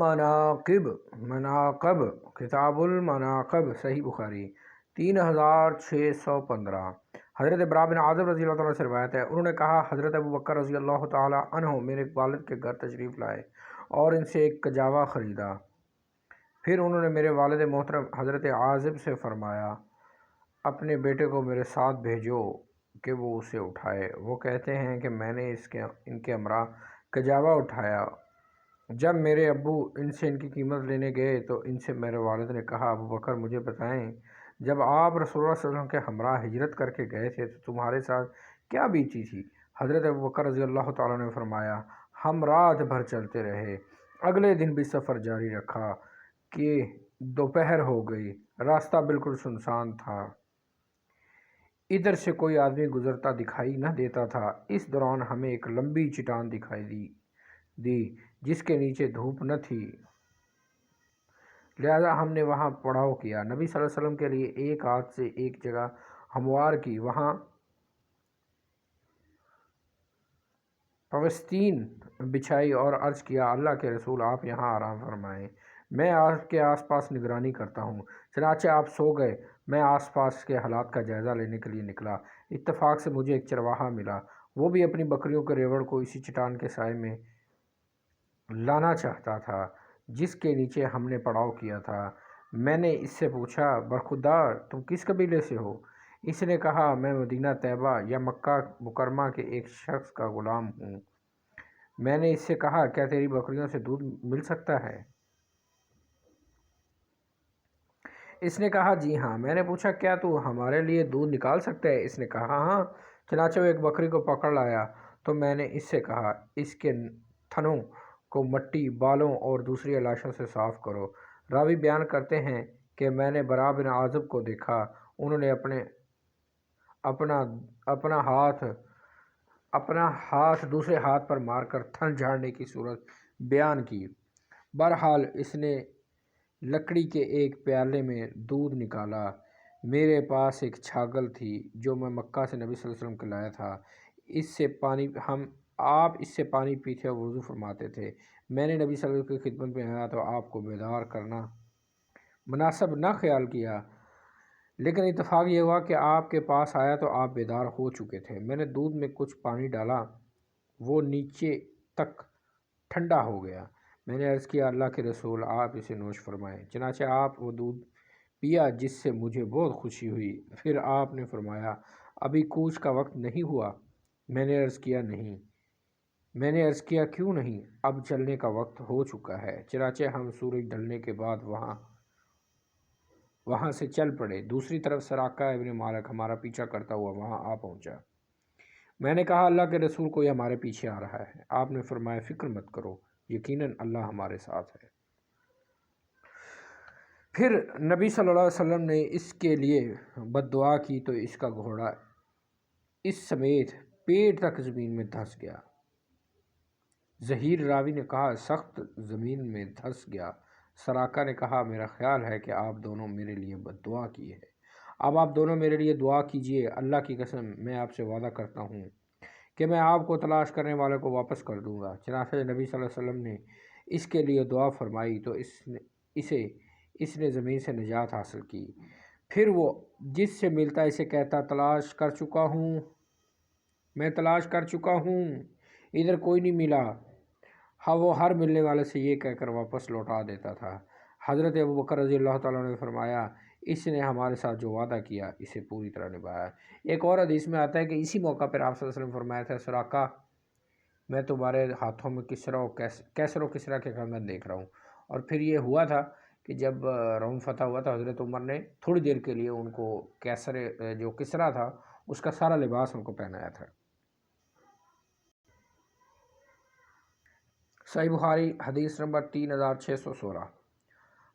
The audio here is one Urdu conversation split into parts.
المناقب مناقب کتاب المناقب صحیح بخاری 3615۔ حضرت برا بن عازب رضی اللہ تعالیٰ سے روایت ہے، انہوں نے کہا حضرت ابو بکر رضی اللہ تعالیٰ عنہ میرے والد کے گھر تشریف لائے اور ان سے ایک کجاوا خریدا۔ پھر انہوں نے میرے والد محترم حضرت عازب سے فرمایا اپنے بیٹے کو میرے ساتھ بھیجو کہ وہ اسے اٹھائے، وہ کہتے ہیں کہ میں نے ان کے ہمراہ کجاوا اٹھایا۔ جب میرے ابو ان سے ان کی قیمت لینے گئے تو ان سے میرے والد نے کہا ابو بکر مجھے بتائیں، جب آپ رسول اللہ صلی اللہ علیہ وسلم کے ہمراہ ہجرت کر کے گئے تھے تو تمہارے ساتھ کیا بیتی تھی؟ حضرت ابو بکر رضی اللہ تعالیٰ نے فرمایا ہم رات بھر چلتے رہے، اگلے دن بھی سفر جاری رکھا کہ دوپہر ہو گئی، راستہ بالکل سنسان تھا، ادھر سے کوئی آدمی گزرتا دکھائی نہ دیتا تھا۔ اس دوران ہمیں ایک لمبی چٹان دکھائی دی جس کے نیچے دھوپ نہ تھی، لہذا ہم نے وہاں پڑاؤ کیا، نبی صلی اللہ علیہ وسلم کے لیے ایک ہاتھ سے ایک جگہ ہموار کی، وہاں پوستین بچھائی اور عرض کیا اللہ کے رسول آپ یہاں آرام فرمائیں، میں آپ کے آس پاس نگرانی کرتا ہوں۔ چنانچہ آپ سو گئے، میں آس پاس کے حالات کا جائزہ لینے کے لیے نکلا، اتفاق سے مجھے ایک چرواہا ملا، وہ بھی اپنی بکریوں کے ریوڑ کو اسی چٹان کے سائے میں لانا چاہتا تھا جس کے نیچے ہم نے پڑاؤ کیا تھا۔ میں نے اس سے پوچھا برخودار تم کس قبیلے سے ہو؟ اس نے کہا میں مدینہ طیبہ یا مکہ مکرمہ کے ایک شخص کا غلام ہوں۔ میں نے اس سے کہا کیا تیری بکریوں سے دودھ مل سکتا ہے؟ اس نے کہا جی ہاں۔ میں نے پوچھا کیا تو ہمارے لیے دودھ نکال سکتا ہے؟ اس نے کہا ہاں۔ چنانچہ وہ ایک بکری کو پکڑ لایا تو میں نے اس سے کہا اس کے تھنوں کو مٹی، بالوں اور دوسری علاشوں سے صاف کرو۔ راوی بیان کرتے ہیں کہ میں نے برا بن عازب کو دیکھا، انہوں نے اپنا ہاتھ دوسرے ہاتھ پر مار کر تھن جھاڑنے کی صورت بیان کی۔ بہرحال اس نے لکڑی کے ایک پیالے میں دودھ نکالا۔ میرے پاس ایک چھاگل تھی جو میں مکہ سے نبی صلی اللہ علیہ وسلم کو لایا تھا، آپ اس سے پانی پیتے اور وضو فرماتے تھے۔ میں نے نبی صلی اللہ علیہ وسلم کی خدمت میں آیا تو آپ کو بیدار کرنا مناسب نہ خیال کیا، لیکن اتفاق یہ ہوا کہ آپ کے پاس آیا تو آپ بیدار ہو چکے تھے۔ میں نے دودھ میں کچھ پانی ڈالا، وہ نیچے تک ٹھنڈا ہو گیا۔ میں نے عرض کیا اللہ کے رسول آپ اسے نوش فرمائیں۔ چنانچہ آپ وہ دودھ پیا جس سے مجھے بہت خوشی ہوئی۔ پھر آپ نے فرمایا ابھی کوچ کا وقت نہیں ہوا؟ میں نے عرض کیا نہیں۔ میں نے عرض کیا کیوں نہیں؟ اب چلنے کا وقت ہو چکا ہے۔ چنانچہ ہم سورج ڈھلنے کے بعد وہاں سے چل پڑے۔ دوسری طرف سراقہ ابن مالک ہمارا پیچھا کرتا ہوا وہاں آ پہنچا۔ میں نے کہا اللہ کے رسول کوئی ہمارے پیچھے آ رہا ہے۔ آپ نے فرمایا فکر مت کرو، یقیناً اللہ ہمارے ساتھ ہے۔ پھر نبی صلی اللہ علیہ وسلم نے اس کے لیے بد دعا کی تو اس کا گھوڑا اس سمیت پیٹ تک زمین میں دھس گیا۔ ظہیر راوی نے کہا سخت زمین میں دھس گیا۔ سراقہ نے کہا میرا خیال ہے کہ آپ دونوں میرے لیے بد دعا کی ہے، اب آپ دونوں میرے لیے دعا کیجئے، اللہ کی قسم میں آپ سے وعدہ کرتا ہوں کہ میں آپ کو تلاش کرنے والے کو واپس کر دوں گا۔ چنانچہ نبی صلی اللہ علیہ وسلم نے اس کے لیے دعا فرمائی تو اس نے زمین سے نجات حاصل کی۔ پھر وہ جس سے ملتا اسے کہتا تلاش کر چکا ہوں، میں تلاش کر چکا ہوں، ادھر کوئی نہیں ملا۔ ہاں وہ ہر ملنے والے سے یہ کہہ کر واپس لوٹا دیتا تھا۔ حضرت ابو بکر رضی اللہ تعالیٰ نے فرمایا اس نے ہمارے ساتھ جو وعدہ کیا اسے پوری طرح نبھایا۔ ایک اور حدیث میں آتا ہے کہ اسی موقع پر آپ صلی اللہ علیہ وسلم فرمایا تھا سراقہ میں تمہارے ہاتھوں میں کیسر و کسریٰ کے کنگن دیکھ رہا ہوں۔ اور پھر یہ ہوا تھا کہ جب روم فتح ہوا تھا حضرت عمر نے تھوڑی دیر کے لیے ان کو جو کسریٰ تھا اس کا سارا لباس ان کو پہنایا تھا۔ صحیح بخاری حدیث نمبر 3616۔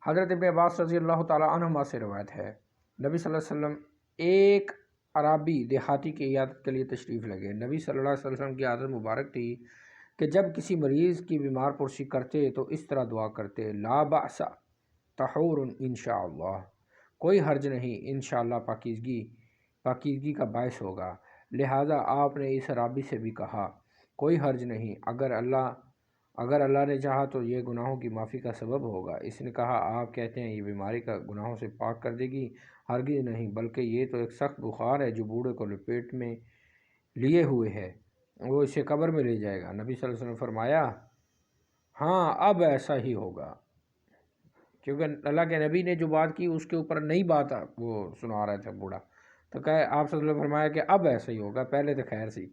حضرت ابن عباس رضی اللہ تعالیٰ عنہما سے روایت ہے نبی صلی اللہ علیہ وسلم ایک عرابی دیہاتی کی عیادت کے لیے تشریف لے گئے۔ نبی صلی اللہ علیہ وسلم کی عادت مبارک تھی کہ جب کسی مریض کی بیمار پرسی کرتے تو اس طرح دعا کرتے لا بأس طہور انشاءاللہ، کوئی حرج نہیں، انشاءاللہ پاکیزگی کا باعث ہوگا۔ لہٰذا آپ نے اس عرابی سے بھی کہا کوئی حرج نہیں، اگر اللہ اگر اللہ نے چاہا تو یہ گناہوں کی معافی کا سبب ہوگا۔ اس نے کہا آپ کہتے ہیں یہ بیماری کا گناہوں سے پاک کر دے گی؟ ہرگز نہیں، بلکہ یہ تو ایک سخت بخار ہے جو بوڑھے کو لپیٹ میں لیے ہوئے ہے، وہ اسے قبر میں لے جائے گا۔ نبی صلی اللہ علیہ وسلم نے فرمایا ہاں اب ایسا ہی ہوگا، کیونکہ اللہ کے نبی نے جو بات کی اس کے اوپر نئی بات وہ سنا رہا تھا بوڑھا، تو کہ آپ صلی اللہ علیہ وسلم نے فرمایا کہ اب ایسا ہی ہوگا، پہلے تو خیر سی۔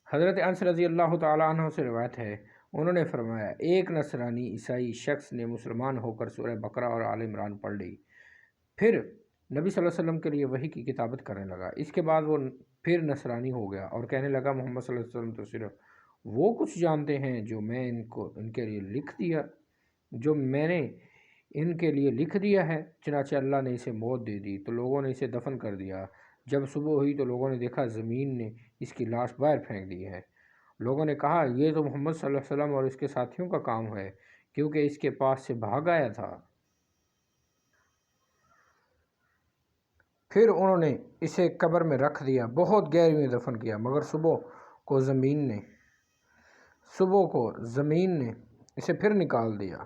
حضرت انس رضی اللہ تعالیٰ عنہ سے روایت ہے، انہوں نے فرمایا ایک نصرانی عیسائی شخص نے مسلمان ہو کر سورہ بقرہ اور آل عمران پڑھ لی، پھر نبی صلی اللہ علیہ وسلم کے لیے وحی کی کتابت کرنے لگا۔ اس کے بعد وہ پھر نصرانی ہو گیا اور کہنے لگا محمد صلی اللہ علیہ وسلم تو صرف وہ کچھ جانتے ہیں جو میں ان کے لیے لکھ دیا ہے۔ چنانچہ اللہ نے اسے موت دے دی تو لوگوں نے اسے دفن کر دیا۔ جب صبح ہوئی تو لوگوں نے دیکھا زمین نے اس کی لاش باہر پھینک دی ہے۔ لوگوں نے کہا یہ تو محمد صلی اللہ علیہ وسلم اور اس کے ساتھیوں کا کام ہے، کیونکہ اس کے پاس سے بھاگ آیا تھا۔ پھر انہوں نے اسے قبر میں رکھ دیا، بہت گہرائی میں دفن کیا، مگر صبح کو زمین نے اسے پھر نکال دیا۔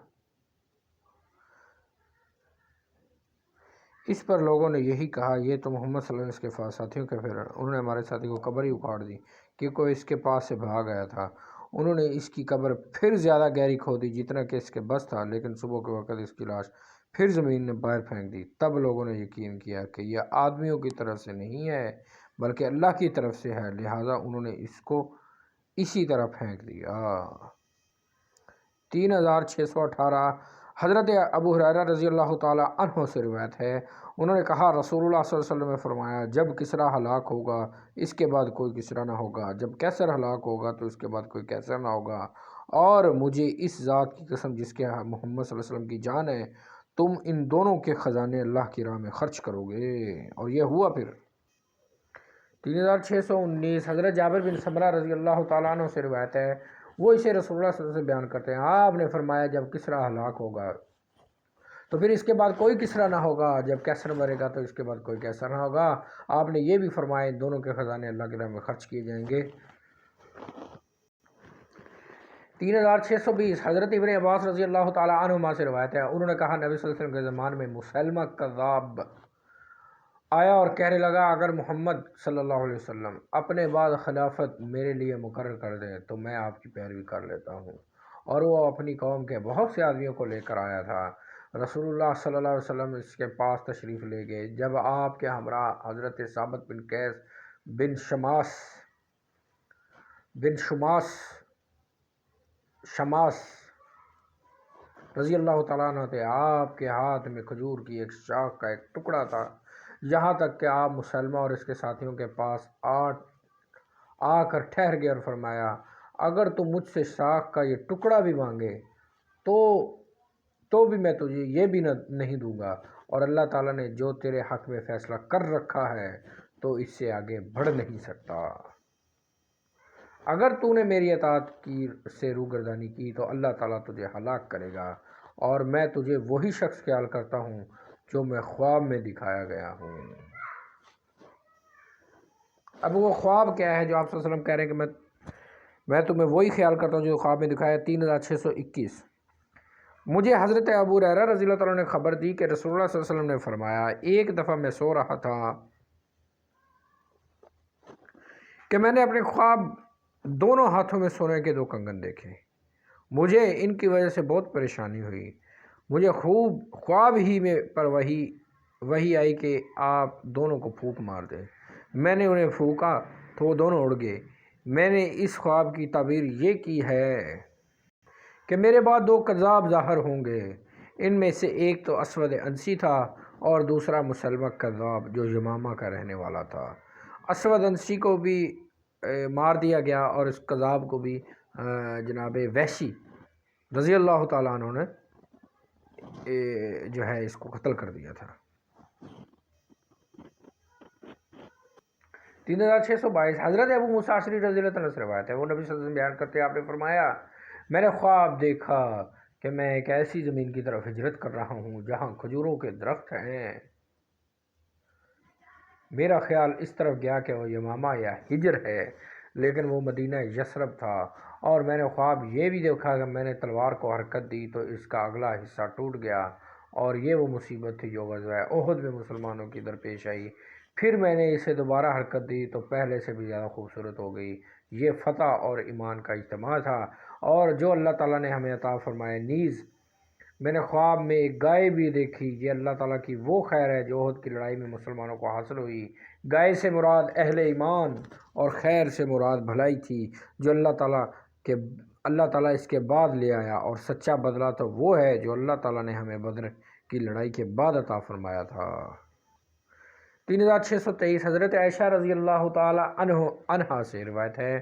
اس پر لوگوں نے یہی کہا یہ تو محمد صلی اللہ علیہ وسلم کے ساتھیوں کے پھر انہوں نے ہمارے ساتھی کو قبر ہی اکھاڑ دی کہ کوئی اس کے پاس سے بھاگ آیا تھا۔ انہوں نے اس کی قبر پھر زیادہ گہری کھودی جتنا کہ اس کے بس تھا، لیکن صبح کے وقت اس کی لاش پھر زمین نے باہر پھینک دی۔ تب لوگوں نے یقین کیا کہ یہ آدمیوں کی طرف سے نہیں ہے بلکہ اللہ کی طرف سے ہے، لہٰذا انہوں نے اس کو اسی طرح پھینک دیا۔ 3618 حضرت ابو ہریرہ رضی اللہ تعالیٰ عنہ سے روایت ہے، انہوں نے کہا رسول اللہ صلی اللہ علیہ وسلم نے فرمایا جب کسریٰ ہلاک ہوگا اس کے بعد کوئی کسریٰ نہ ہوگا، جب قیصر ہلاک ہوگا تو اس کے بعد کوئی قیصر نہ ہوگا، اور مجھے اس ذات کی قسم جس کے محمد صلی اللہ علیہ وسلم کی جان ہے تم ان دونوں کے خزانے اللہ کی راہ میں خرچ کرو گے۔ اور یہ ہوا پھر۔ 3619 حضرت جابر بن سمرہ رضی اللہ تعالیٰ عنہ سے روایت ہے، وہ اسے رسول اللہ صلی اللہ علیہ وسلم سے بیان کرتے ہیں، آپ نے فرمایا جب کسریٰ ہلاک ہوگا تو پھر اس کے بعد کوئی کسریٰ نہ ہوگا، جب قیصر مرے گا تو اس کے بعد کوئی قیصر نہ ہوگا۔ آپ نے یہ بھی فرمایا ان دونوں کے خزانے اللہ کی راہ میں خرچ کیے جائیں گے۔ 3620 حضرت ابن عباس رضی اللہ تعالیٰ عنہما سے روایت ہے، انہوں نے کہا نبی صلی اللہ علیہ وسلم کے زمان میں مسلمہ کذاب آیا اور کہنے لگا اگر محمد صلی اللہ علیہ وسلم اپنے بعد خلافت میرے لیے مقرر کر دیں تو میں آپ کی پیروی کر لیتا ہوں۔ اور وہ اپنی قوم کے بہت سے آدمیوں کو لے کر آیا تھا۔ رسول اللہ صلی اللہ علیہ وسلم اس کے پاس تشریف لے گئے۔ جب آپ کے ہمراہ حضرت ثابت بن قیس بن شماس رضی اللہ تعالیٰ عنہ تھے، آپ کے ہاتھ میں کھجور کی ایک شاخ کا ایک ٹکڑا تھا، یہاں تک کہ آپ مسلمہ اور اس کے ساتھیوں کے پاس آ کر ٹھہر گئے اور فرمایا اگر تو مجھ سے شاخ کا یہ ٹکڑا بھی مانگے تو بھی میں تجھے یہ بھی نہیں دوں گا، اور اللہ تعالیٰ نے جو تیرے حق میں فیصلہ کر رکھا ہے تو اس سے آگے بڑھ نہیں سکتا۔ اگر تو نے میری اطاعت سے روگردانی کی تو اللہ تعالیٰ تجھے ہلاک کرے گا، اور میں تجھے وہی شخص خیال کرتا ہوں جو میں خواب میں دکھایا گیا ہوں۔ اب وہ خواب کیا ہے جو آپ صلی اللہ علیہ وسلم کہہ رہے ہیں کہ میں تمہیں وہی خیال کرتا ہوں جو خواب میں دکھایا۔ 3621 مجھے حضرت ابو ہریرہ رضی اللہ تعالیٰ نے خبر دی کہ رسول اللہ صلی اللہ علیہ وسلم نے فرمایا ایک دفعہ میں سو رہا تھا کہ میں نے اپنے خواب دونوں ہاتھوں میں سونے کے 2 کنگن دیکھے، مجھے ان کی وجہ سے بہت پریشانی ہوئی، مجھے خواب ہی میں پر وہی آئی کہ آپ دونوں کو پھونک مار دیں، میں نے انہیں پھونکا تو وہ دونوں اڑ گئے۔ میں نے اس خواب کی تعبیر یہ کی ہے کہ میرے بعد 2 کذاب ظاہر ہوں گے، ان میں سے ایک تو اسود انسی تھا اور دوسرا مسلمہ کذاب جو یمامہ کا رہنے والا تھا۔ اسود انسی کو بھی مار دیا گیا اور اس کذاب کو بھی جناب وحشی رضی اللہ تعالیٰ عنہ نے جو ہے اس کو قتل کر دیا تھا۔ 3622 حضرت ابو موسیٰ اشعری رضی اللہ عنہ سے روایت ہے، وہ نبی صلی اللہ علیہ وسلم بیان کرتے ہیں، آپ نے فرمایا میں نے خواب دیکھا کہ میں ایک ایسی زمین کی طرف ہجرت کر رہا ہوں جہاں کھجوروں کے درخت ہیں، میرا خیال اس طرف گیا کہ وہ یمامہ یا ہجر ہے، لیکن وہ مدینہ یثرب تھا، اور میں نے خواب یہ بھی دیکھا کہ میں نے تلوار کو حرکت دی تو اس کا اگلا حصہ ٹوٹ گیا، اور یہ وہ مصیبت تھی جو غزوہ احد میں مسلمانوں کی درپیش آئی۔ پھر میں نے اسے دوبارہ حرکت دی تو پہلے سے بھی زیادہ خوبصورت ہو گئی۔ یہ فتح اور ایمان کا اجتماع تھا، اور جو اللہ تعالیٰ نے ہمیں عطا فرمائے۔ نیز میں نے خواب میں ایک گائے بھی دیکھی، یہ اللہ تعالیٰ کی وہ خیر ہے جو احد کی لڑائی میں مسلمانوں کو حاصل ہوئی۔ گائے سے مراد اہل ایمان اور خیر سے مراد بھلائی تھی جو اللہ تعالیٰ اس کے بعد لے آیا، اور سچا بدلہ تو وہ ہے جو اللہ تعالیٰ نے ہمیں بدر کی لڑائی کے بعد عطا فرمایا تھا۔ 3623 حضرت عائشہ رضی اللہ تعالیٰ عنہا سے روایت ہے،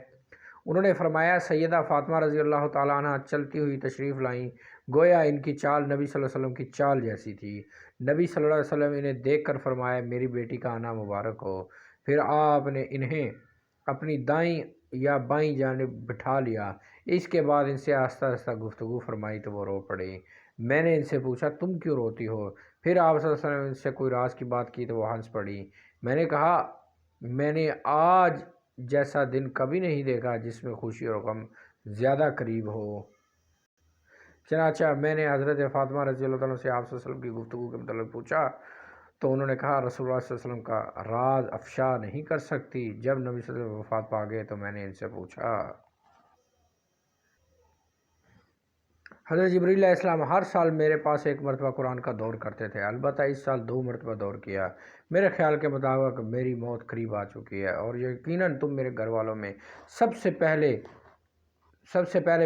انہوں نے فرمایا سیدہ فاطمہ رضی اللہ تعالیٰ عنہ چلتی ہوئی تشریف لائیں، گویا ان کی چال نبی صلی اللہ علیہ وسلم کی چال جیسی تھی۔ نبی صلی اللہ علیہ وسلم انہیں دیکھ کر فرمایا میری بیٹی کا آنا مبارک ہو۔ پھر آپ نے انہیں اپنی دائیں یا بائیں جانب بٹھا لیا، اس کے بعد ان سے آہستہ آہستہ گفتگو فرمائی تو وہ رو پڑی۔ میں نے ان سے پوچھا تم کیوں روتی ہو؟ پھر آپ صلی اللہ علیہ وسلم سے کوئی راز کی بات کی تو وہ ہنس پڑی۔ میں نے کہا میں نے آج جیسا دن کبھی نہیں دیکھا جس میں خوشی اور غم زیادہ قریب ہو۔ چنانچہ میں نے حضرت فاطمہ رضی اللہ عنہ سے آپ صلی اللہ علیہ وسلم کی گفتگو کے متعلق پوچھا تو انہوں نے کہا رسول اللہ صلی اللہ علیہ وسلم کا راز افشا نہیں کر سکتی۔ جب نبی صلی اللہ علیہ وسلم وفات پا گئے تو میں نے ان سے پوچھا۔ حضرت جبریل علیہ السلام ہر سال میرے پاس ایک مرتبہ قرآن کا دور کرتے تھے، البتہ اس سال 2 مرتبہ دور کیا۔ میرے خیال کے مطابق میری موت قریب آ چکی ہے، اور یقیناً تم میرے گھر والوں میں سب سے پہلے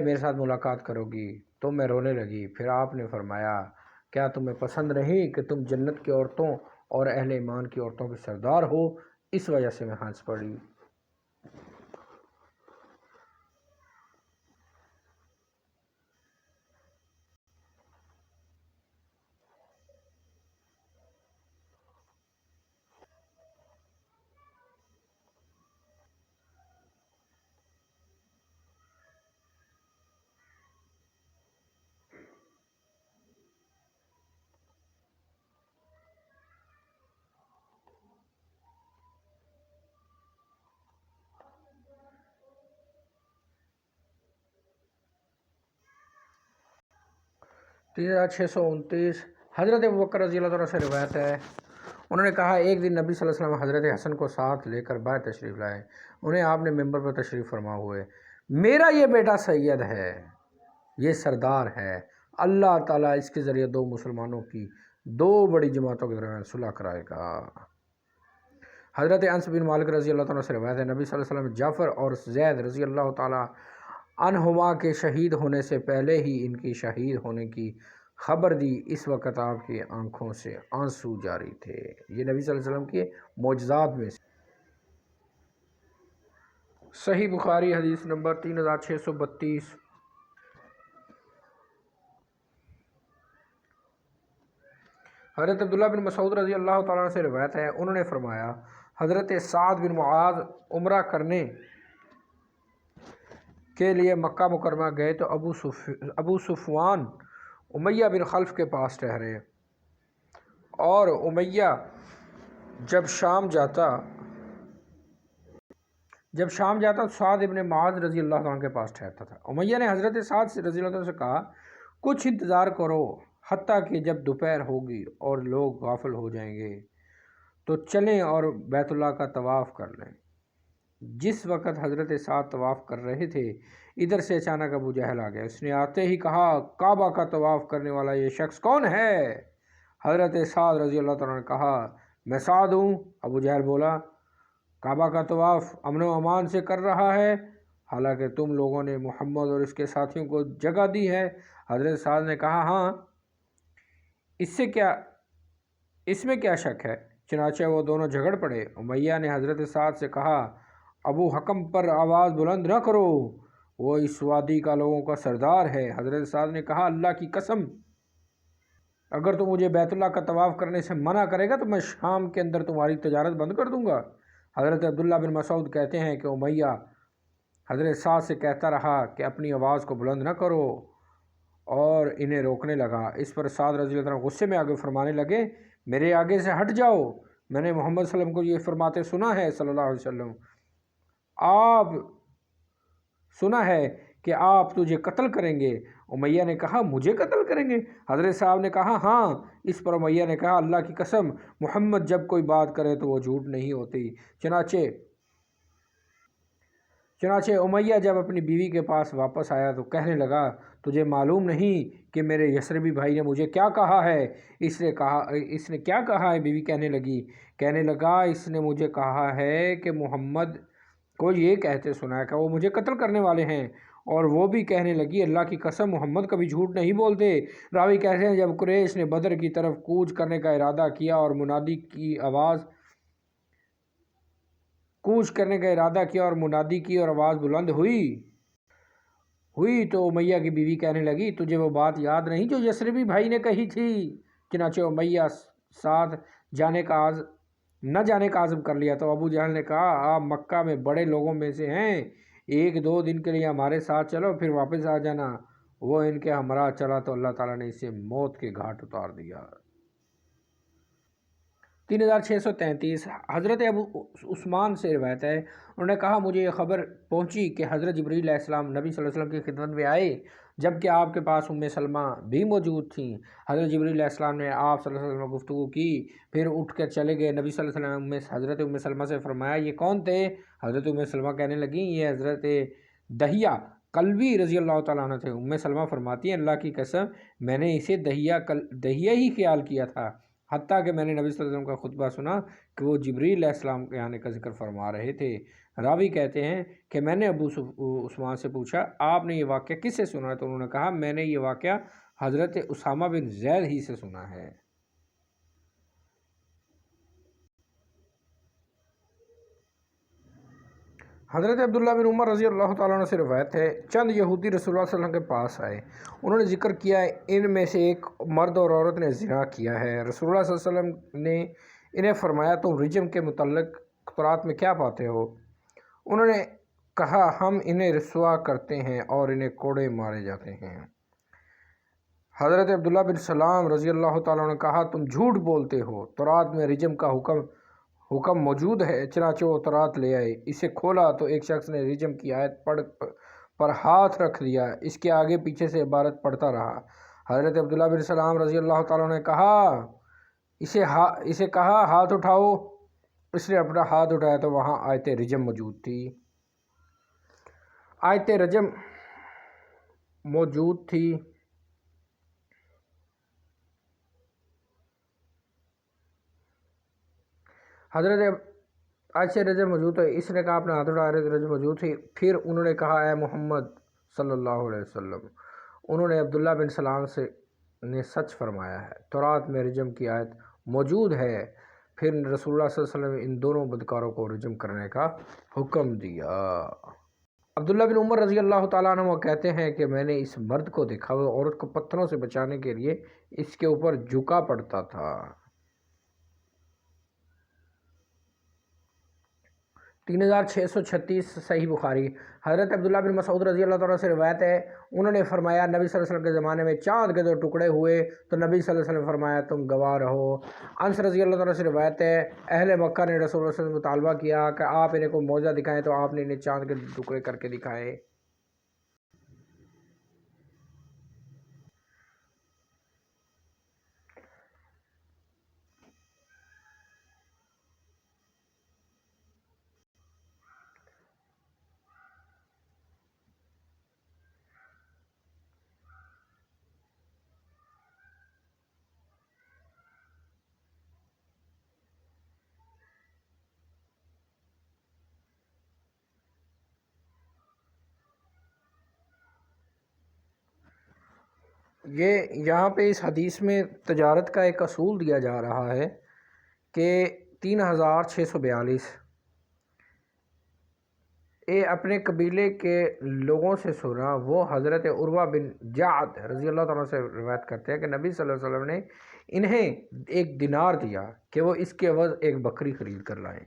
میرے ساتھ ملاقات کرو گی۔ تو میں رونے لگی۔ پھر آپ نے فرمایا کیا تمہیں پسند نہیں کہ تم جنت کی عورتوں اور اہل ایمان کی عورتوں کے سردار ہو؟ اس وجہ سے میں ہنس پڑی۔ تیسرا 629 حضرت ابوبکر رضی اللہ عنہ سے روایت ہے، انہوں نے کہا ایک دن نبی صلی اللہ علیہ وسلم حضرت حسن کو ساتھ لے کر باہر تشریف لائے۔ انہیں آپ نے ممبر پر تشریف فرما ہوئے میرا یہ بیٹا سید ہے، یہ سردار ہے، اللہ تعالیٰ اس کے ذریعے 2 مسلمانوں کی 2 بڑی جماعتوں کے درمیان صلح کرائے گا۔ حضرت انس بن مالک رضی اللہ عنہ سے روایت ہے، نبی صلی اللہ علیہ وسلم جعفر اور زید رضی اللہ تعالیٰ عنہما کے شہید ہونے سے پہلے ہی ان کی شہید ہونے کی خبر دی۔ اس وقت آپ کی آنکھوں سے آنسو جاری تھے۔ یہ نبی صلی اللہ علیہ وسلم کے معجزات میں سے۔ صحیح بخاری حدیث نمبر 3632۔ حضرت عبداللہ بن مسعود رضی اللہ تعالیٰ سے روایت ہے، انہوں نے فرمایا حضرت سعد بن معاذ عمرہ کرنے کے لیے مکہ مکرمہ گئے تو ابو صفوان امیہ بن خلف کے پاس ٹھہرے، اور امیہ جب شام جاتا تو سعد بن معاذ رضی اللہ عنہ کے پاس ٹھہرتا تھا۔ امیہ نے حضرت سعد رضی اللہ عنہ سے کہا کچھ انتظار کرو حتیٰ کہ جب دوپہر ہوگی اور لوگ غافل ہو جائیں گے تو چلیں اور بیت اللہ کا طواف کر لیں۔ جس وقت حضرت سعد طواف کر رہے تھے ادھر سے اچانک ابو جہل آ گیا۔ اس نے آتے ہی کہا کعبہ کا طواف کرنے والا یہ شخص کون ہے؟ حضرت سعد رضی اللہ عنہ نے کہا میں سعد ہوں۔ ابو جہل بولا کعبہ کا طواف امن و امان سے کر رہا ہے، حالانکہ تم لوگوں نے محمد اور اس کے ساتھیوں کو جگہ دی ہے۔ حضرت سعد نے کہا ہاں، اس میں کیا شک ہے؟ چنانچہ وہ دونوں جھگڑ پڑے۔ امیہ نے حضرت سعد سے کہا ابو حکم پر آواز بلند نہ کرو، وہ اس وادی کا لوگوں کا سردار ہے۔ حضرت سعد نے کہا اللہ کی قسم اگر تو مجھے بیت اللہ کا طواف کرنے سے منع کرے گا تو میں شام کے اندر تمہاری تجارت بند کر دوں گا۔ حضرت عبداللہ بن مسعود کہتے ہیں کہ امیہ حضرت سعد سے کہتا رہا کہ اپنی آواز کو بلند نہ کرو، اور انہیں روکنے لگا۔ اس پر سعد رضی اللہ عنہ غصے میں آگے فرمانے لگے میرے آگے سے ہٹ جاؤ، میں نے محمد صلی اللہ علیہ وسلم کو یہ فرماتے سنا ہے صلی اللہ علیہ وسلم، آپ سنا ہے کہ آپ تجھے قتل کریں گے۔ امیہ نے کہا مجھے قتل کریں گے؟ حضرت صاحب نے کہا ہاں۔ اس پر امیہ نے کہا اللہ کی قسم، محمد جب کوئی بات کرے تو وہ جھوٹ نہیں ہوتی۔ چنانچہ امیہ جب اپنی بیوی کے پاس واپس آیا تو کہنے لگا تجھے معلوم نہیں کہ میرے یثربی بھائی نے مجھے کیا کہا ہے؟ اس نے کیا کہا ہے؟ بیوی کہنے لگا اس نے مجھے کہا ہے کہ محمد کو یہ کہتے سنا ہے کہ وہ مجھے قتل کرنے والے ہیں، اور وہ بھی کہنے لگی اللہ کی قسم محمد کبھی جھوٹ نہیں بولتے۔ راوی کہتے ہیں جب قریش نے بدر کی طرف کوچ کرنے کا ارادہ کیا اور منادی کی آواز بلند ہوئی تو امیہ کی بیوی کہنے لگی تجھے وہ بات یاد نہیں جو یثربی بھائی نے کہی تھی؟ چنانچہ امیہ ساتھ نہ جانے کا عزم کر لیا تو ابو جہل نے کہا آپ مکہ میں بڑے لوگوں میں سے ہیں، 1-2 دن کے لیے ہمارے ساتھ چلو پھر واپس آ جانا۔ وہ ان کے ہمراہ چلا تو اللہ تعالیٰ نے اسے موت کے گھاٹ اتار دیا۔ 3633 حضرت ابو عثمان سے روایت ہے، انہوں نے کہا مجھے یہ خبر پہنچی کہ حضرت جبریل علیہ السلام نبی صلی اللہ علیہ وسلم کی خدمت میں آئے، جبکہ آپ کے پاس ام سلمہ بھی موجود تھیں۔ حضرت جبریل علیہ السلام نے آپ صلی اللہ علیہ وسلم گفتگو کی، پھر اٹھ کر چلے گئے۔ نبی صلی اللہ علیہ وسلم نے حضرت ام سلمہ سے فرمایا یہ کون تھے؟ حضرت ام سلمہ کہنے لگیں یہ حضرت دہیہ کلبی رضی اللہ تعالیٰ عنہ تھے۔ ام سلمہ فرماتی ہیں اللہ کی قسم میں نے اسے دہیہ ہی خیال کیا تھا، حتیٰ کہ میں نے نبی صلی اللہ علیہ وسلم کا خطبہ سنا کہ وہ جبریل علیہ السلام کے آنے کا ذکر فرما رہے تھے۔ راوی کہتے ہیں کہ میں نے ابو عثمان سے پوچھا آپ نے یہ واقعہ کس سے سنا ہے؟ تو انہوں نے کہا میں نے یہ واقعہ حضرت اسامہ بن زید ہی سے سنا ہے۔ حضرت عبداللہ بن عمر رضی اللہ تعالیٰ عنہ سے روایت ہے چند یہودی رسول اللہ صلی اللہ علیہ وسلم کے پاس آئے، انہوں نے ذکر کیا ان میں سے ایک مرد اور عورت نے زنا کیا ہے۔ رسول اللہ صلی اللہ علیہ وسلم نے انہیں فرمایا تم رجم کے متعلق تورات میں کیا پاتے ہو؟ انہوں نے کہا ہم انہیں رسوا کرتے ہیں اور انہیں کوڑے مارے جاتے ہیں۔ حضرت عبداللہ بن سلام رضی اللہ تعالیٰ عنہ نے کہا تم جھوٹ بولتے ہو، تورات میں رجم کا حکم موجود ہے۔ چنانچہ وہ تورات لے آئے، اسے کھولا تو ایک شخص نے رجم کی آیت پر ہاتھ رکھ دیا، اس کے آگے پیچھے سے عبارت پڑھتا رہا۔ حضرت عبداللہ بن سلام رضی اللہ تعالیٰ عنہ نے کہا اسے کہا ہاتھ اٹھاؤ، اس نے اپنا ہاتھ اٹھایا تو وہاں آیت رجم موجود تھی۔ رجم موجود ہے، اس نے کہا اپنا ہاتھ اٹھایا، رجم موجود تھی۔ پھر انہوں نے کہا اے محمد صلی اللہ علیہ وسلم، انہوں نے عبداللہ بن سلام نے سچ فرمایا ہے، تورات میں رجم کی آیت موجود ہے۔ پھر رسول اللہ صلی اللہ علیہ وسلم نے ان دونوں بدکاروں کو رجم کرنے کا حکم دیا۔ عبداللہ بن عمر رضی اللہ تعالیٰ عنہ کہتے ہیں کہ میں نے اس مرد کو دیکھا، وہ عورت کو پتھروں سے بچانے کے لیے اس کے اوپر جھکا پڑتا تھا۔ 3636 صحیح بخاری حضرت عبداللہ بن مسعود رضی اللہ تعالیٰ سے روایت ہے، انہوں نے فرمایا نبی صلی اللہ علیہ وسلم کے زمانے میں چاند کے 2 ٹکڑے ہوئے تو نبی صلی اللہ علیہ وسلم نے فرمایا تم گواہ رہو۔ انس رضی اللہ تعالیٰ سے روایت ہے اہل مکہ نے رسول اللہ صلی اللہ علیہ وسلم سے مطالبہ کیا کہ آپ انہیں کوئی معجزہ دکھائیں تو آپ نے انہیں چاند کے 2 ٹکڑے کر کے دکھائے۔ یہاں پہ اس حدیث میں تجارت کا ایک اصول دیا جا رہا ہے کہ 3642 اپنے قبیلے کے لوگوں سے سنا، وہ حضرت عروہ بن جعد رضی اللہ تعالیٰ سے روایت کرتے ہیں کہ نبی صلی اللہ علیہ وسلم نے انہیں 1 دینار دیا کہ وہ اس کے عوض 1 بکری خرید کر لائیں۔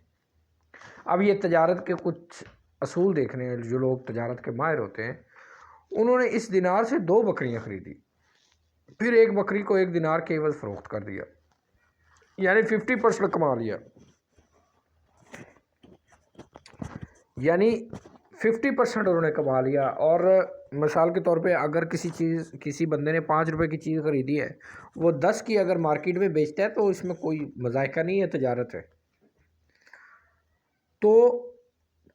اب یہ تجارت کے کچھ اصول دیکھنے ہیں، جو لوگ تجارت کے ماہر ہوتے ہیں انہوں نے اس دینار سے 2 بکریاں خریدی، پھر 1 بکری کو 1 دینار کے عوض فروخت کر دیا، یعنی 50% کما لیا، یعنی 50% انہوں نے کما لیا۔ اور مثال کے طور پہ اگر کسی بندے نے 5 روپے کی چیز خریدی ہے، وہ 10 کی اگر مارکیٹ میں بیچتا ہے تو اس میں کوئی مذائقہ نہیں ہے، تجارت ہے۔ تو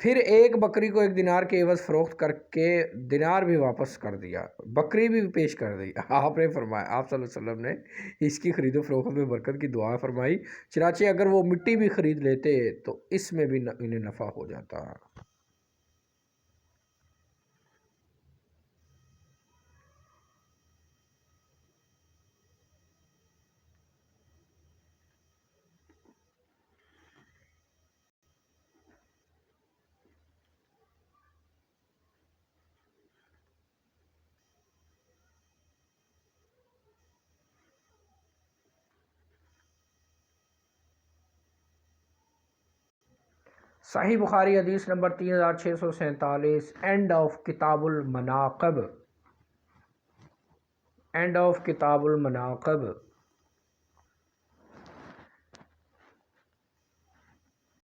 پھر ایک بکری کو 1 دینار کے عوض فروخت کر کے دینار بھی واپس کر دیا، بکری بھی پیش کر دی۔ آپ نے فرمایا، آپ صلی اللہ علیہ وسلم نے اس کی خرید و فروخت میں برکت کی دعا فرمائی، چنانچہ اگر وہ مٹی بھی خرید لیتے تو اس میں بھی انہیں نفع ہو جاتا۔ صحیح بخاری حدیث نمبر 3647، اینڈ آف کتاب المناقب، اینڈ آف کتاب المناقب۔